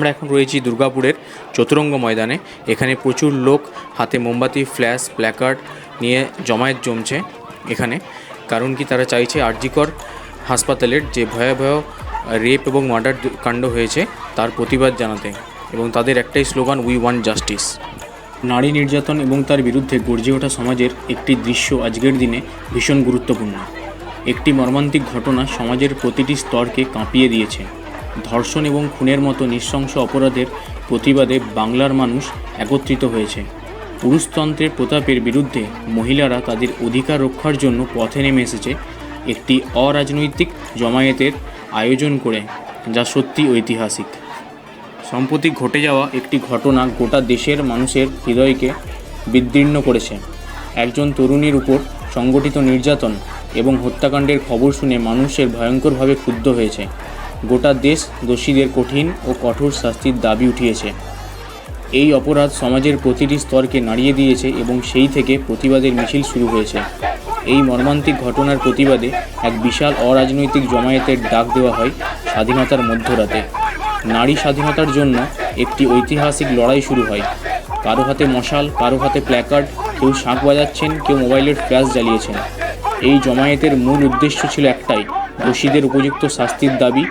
আমরা এখন রয়েছি দুর্গাপুরের চতুরঙ্গ ময়দানে। এখানে প্রচুর লোক হাতে মোমবাতি, ফ্ল্যাশ, প্ল্যাকার্ড নিয়ে জমায়েত জমছে এখানে। কারণ কি, তারা চাইছে আরজিকর হাসপাতালের যে ভয়াবহ রেপ এবং মার্ডার কাণ্ড হয়েছে তার প্রতিবাদ জানাতে, এবং তাদের একটাই স্লোগান, উই ওয়ান্ট জাস্টিস। নারী নির্যাতন এবং তার বিরুদ্ধে গর্জে ওঠা সমাজের একটি দৃশ্য আজকের দিনে ভীষণ গুরুত্বপূর্ণ। একটি মর্মান্তিক ঘটনা সমাজের প্রতিটি স্তরকে কাঁপিয়ে দিয়েছে। ধর্ষণ এবং খুনের মতো নৃশংস অপরাধের প্রতিবাদে বাংলার মানুষ একত্রিত হয়েছে। পুরুষতন্ত্রের প্রতাপের বিরুদ্ধে মহিলারা তাদের অধিকার রক্ষার জন্য পথে নেমে এসেছে একটি অরাজনৈতিক জমায়েতের আয়োজন করে, যা সত্যি ঐতিহাসিক। সম্প্রতি ঘটে যাওয়া একটি ঘটনা গোটা দেশের মানুষের হৃদয়কে বিদীর্ণ করেছে। একজন তরুণীর উপর সংগঠিত নির্যাতন এবং হত্যাকাণ্ডের খবর শুনে মানুষের ভয়ঙ্করভাবে ক্ষুব্ধ হয়েছে। গোটা দেশ দোষীদের কঠিন ও কঠোর শাস্তির দাবি উঠিয়েছে। এই অপরাধ সমাজের প্রতিটি স্তরকে নাড়িয়ে দিয়েছে এবং সেই থেকে প্রতিবাদের মিছিল শুরু হয়েছে। এই মর্মান্তিক ঘটনার প্রতিবাদে এক বিশাল অরাজনৈতিক জমায়েতের ডাক দেওয়া হয় স্বাধীনতার মধ্যরাতে। নারী স্বাধীনতার জন্য একটি ঐতিহাসিক লড়াই শুরু হয়। কারো হাতে মশাল, কারো হাতে প্ল্যাকার্ড, কেউ শাঁখ বাজাচ্ছেন, কেউ মোবাইলের ফ্ল্যাশ জ্বালিয়েছেন। এই জমায়েতের মূল উদ্দেশ্য ছিল একটাই, দোষীদের উপযুক্ত শাস্তির দাবি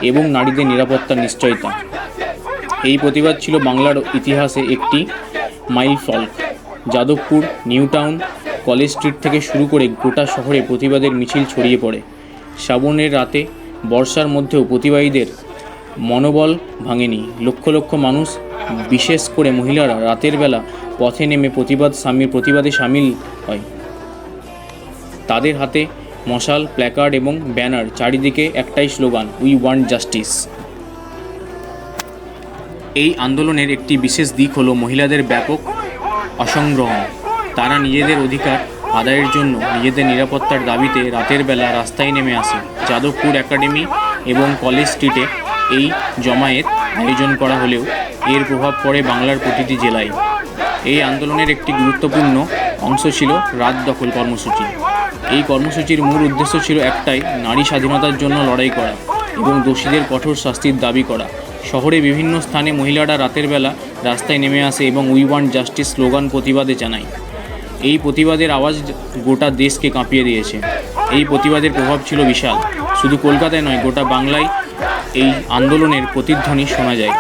এবং নারীদের নিরাপত্তার নিশ্চয়তা। এই প্রতিবাদ ছিল বাংলার ইতিহাসে একটি মাইলফলক। Jadavpur, new town, college street থেকে শুরু করে গোটা শহরে প্রতিবাদের মিছিল ছড়িয়ে পড়ে। শ্রাবণের রাতে, বর্ষার মধ্যেও প্রতিবাদীদের মনোবল ভাঙেনি। লক্ষ লক্ষ মানুষ, বিশেষ করে মহিলারা রাতের বেলা পথে নেমে প্রতিবাদে সামিল হয়। তাদের হাতে মশাল, প্ল্যাকার্ড এবং ব্যানার, চারিদিকে একটাই স্লোগান, উই ওয়ান্ট জাস্টিস। এই আন্দোলনের একটি বিশেষ দিক হলো মহিলাদের ব্যাপক অংশগ্রহণ। তারা নিজেদের অধিকার আদায়ের জন্য নিজেদের নিরাপত্তার দাবিতে রাতের বেলা রাস্তায় নেমে আসে। যাদবপুর একাডেমি এবং কলেজ স্ট্রিটে এই জমায়েত আয়োজন করা হলেও এর প্রভাব পড়ে বাংলার প্রতিটি জেলায়। এই আন্দোলনের একটি গুরুত্বপূর্ণ অংশ ছিল রাত দখল কর্মসূচি। এই কর্মসূচির মূল উদ্দেশ্য ছিল একটাই, নারী স্বাধীনতার জন্য লড়াই করা এবং দোষীদের কঠোর শাস্তির দাবি করা। শহরে বিভিন্ন স্থানে মহিলারা রাতের বেলা রাস্তায় নেমে আসে এবং উই ওয়ান্ট জাস্টিস স্লোগান প্রতিবাদে জানায়। এই প্রতিবাদের আওয়াজ গোটা দেশকে কাঁপিয়ে দিয়েছে। এই প্রতিবাদের প্রভাব ছিল বিশাল। শুধু কলকাতায় নয়, গোটা বাংলায় এই আন্দোলনের প্রতিধ্বনি শোনা যায়।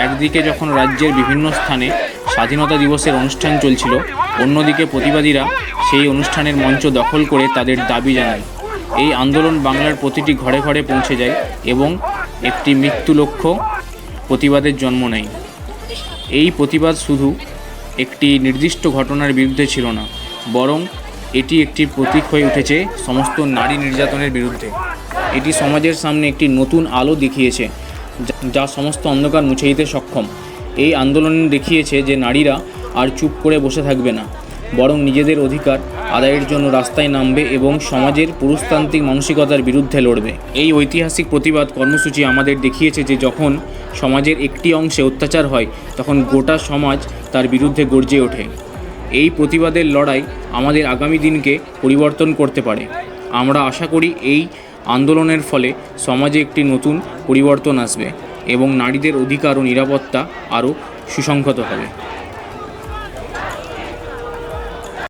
একদিকে যখন রাজ্যের বিভিন্ন স্থানে স্বাধীনতা দিবসের অনুষ্ঠান চলছিল, অন্যদিকে প্রতিবাদীরা সেই অনুষ্ঠানের মঞ্চ দখল করে তাদের দাবি জানায়। এই আন্দোলন বাংলার প্রতিটি ঘরে ঘরে পৌঁছে যায় এবং একটি মৃত্যুলক্ষ্য প্রতিবাদের জন্ম নেয়। এই প্রতিবাদ শুধু একটি নির্দিষ্ট ঘটনার বিরুদ্ধে ছিল না, বরং এটি একটি প্রতীক হয়ে উঠেছে সমস্ত নারী নির্যাতনের বিরুদ্ধে। এটি সমাজের সামনে একটি নতুন আলো দেখিয়েছে, যা সমস্ত অন্ধকার মুছে দিতে সক্ষম। এই আন্দোলন দেখিয়েছে যে নারীরা আর চুপ করে বসে থাকবে না, বরং নিজেদের অধিকার আদায়ের জন্য রাস্তায় নামবে এবং সমাজের পুরুষতান্ত্রিক মানসিকতার বিরুদ্ধে লড়বে। এই ঐতিহাসিক প্রতিবাদ কর্মসূচি আমাদের দেখিয়েছে যে যখন সমাজের একটি অংশে অত্যাচার হয়, তখন গোটা সমাজ তার বিরুদ্ধে গর্জে ওঠে। এই প্রতিবাদের লড়াই আমাদের আগামী দিনকে পরিবর্তন করতে পারে। আমরা আশা করি এই আন্দোলনের ফলে সমাজে একটি নতুন পরিবর্তন আসবে এবং নারীদের অধিকার ও নিরাপত্তা আরও সুসংহত হবে।